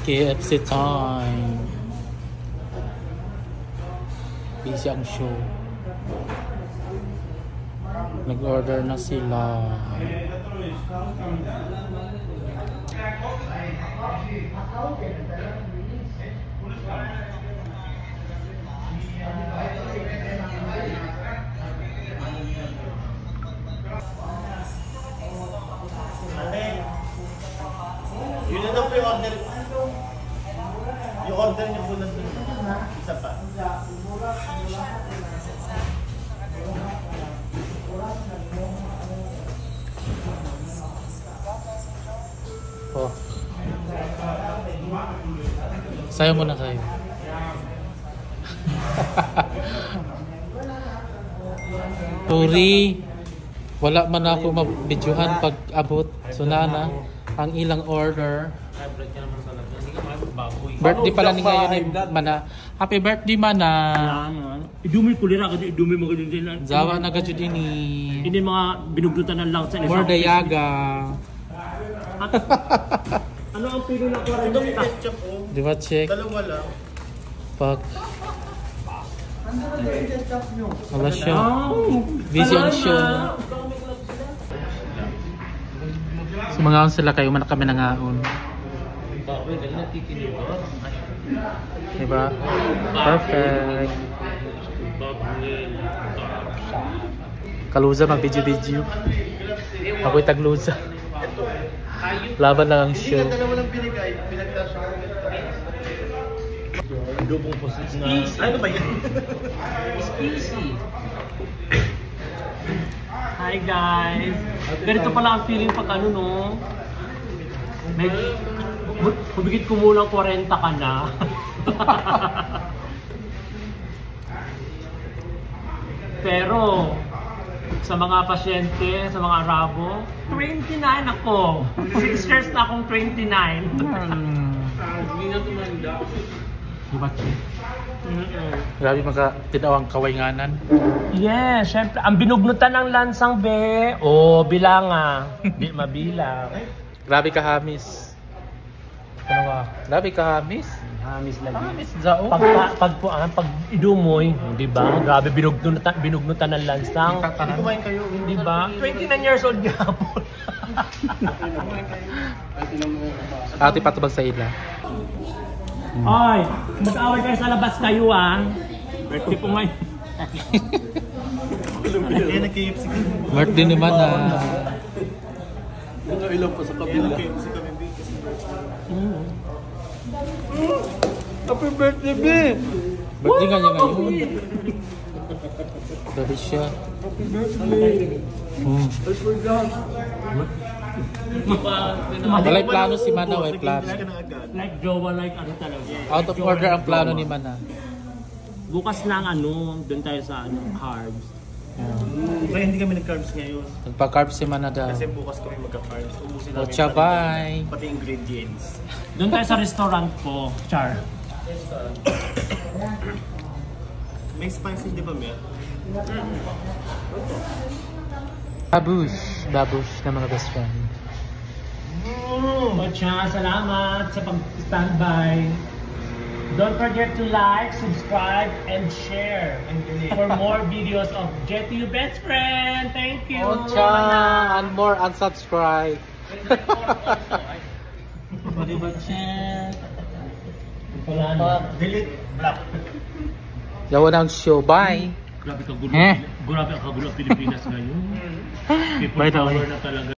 KFC time. Busy ang show. Nag-order na sila. Yun na daw po yung order. Yung order niyo po nandun. Isa pa. Oh. Sayo muna sayo. Sorry. Wala man ako mabidyohan pag abot. So na ang ilang order. Birthday pala ni ngayon ni Mana. Happy birthday Mana. Idumi kulira kasi idumi mo ganun din. Zawa na gadyo din ni. Hindi mga binuglutan ng lang sa isa. More dayaga. Ano ang pilo na 40? Ito yung ketchup po. Di ba check? Dalawa lang. Pag wala siya. Busy ang show. So mga sila kayo man kami nangaon. Diba? Perfect. Kaluza mag video. Ako'y tagluza. Laban lang ang show. Hindi ka dalawa lang binigay. Pinagtasya ko. Dubong posits na. Ano ba yan? Easy. Hi guys. Ganito pala ang feeling pag ano no. Pabigit ko muna 40 ka na. Pero sa mga pasyente, sa mga Arabo, 29 ako. 6 years na akong 29. Hindi na tumanda. Diba, Grabe mga tinawang kawaynganan. yes, syempre. Ang binugnutan ng lansang be. Oh, bilang ah. Di mabilang. Grabe ka hamis. Ano ba? Grabe ka hamis. Hamis lagi. Hamis zao. Pag idumoy, di ba? Grabe binugnutan ng lansang. Hindi kumain kayo. Di ba? 29 years old gapon. Ate patubag sa ila. Oy, mag-away kayo sa labas kayo ah. Birthday ko ngayon. Hindi nag-KFC kami. Birthday naman na. Ilang pa sa kabila. KFC kami. Happy birthday, B! Birthday nga niya ngayon. Grabe siya. Happy birthday! I forgot. Walay plano si Mana, walay plano. Like jowa, like ano talaga. Out of order ang plano ni Mana. Bukas lang ano, doon tayo sa ano, carbs. Kaya hindi kami nag-carbs ngayon. Nagpa-carb si Mana daw. Kasi bukas kami magka-carbs. Ubusin namin Ocha, bye! pati ingredients. Doon tayo sa restaurant ko, Char. May spicy, di ba, Mia? Babush na mga best friend. Ocha, salamat sa pag-standby. Don't forget to like, subscribe, and share for more videos of JTU Best Friend. Thank you. Ocha, and more unsubscribe. Pwede ba chat? Wala na. Delete. Black. Yawa ng show. Bye! Grabe ka gulo. Eh? Grabe ka gulo Pilipinas ngayon. People By the way. power na talaga.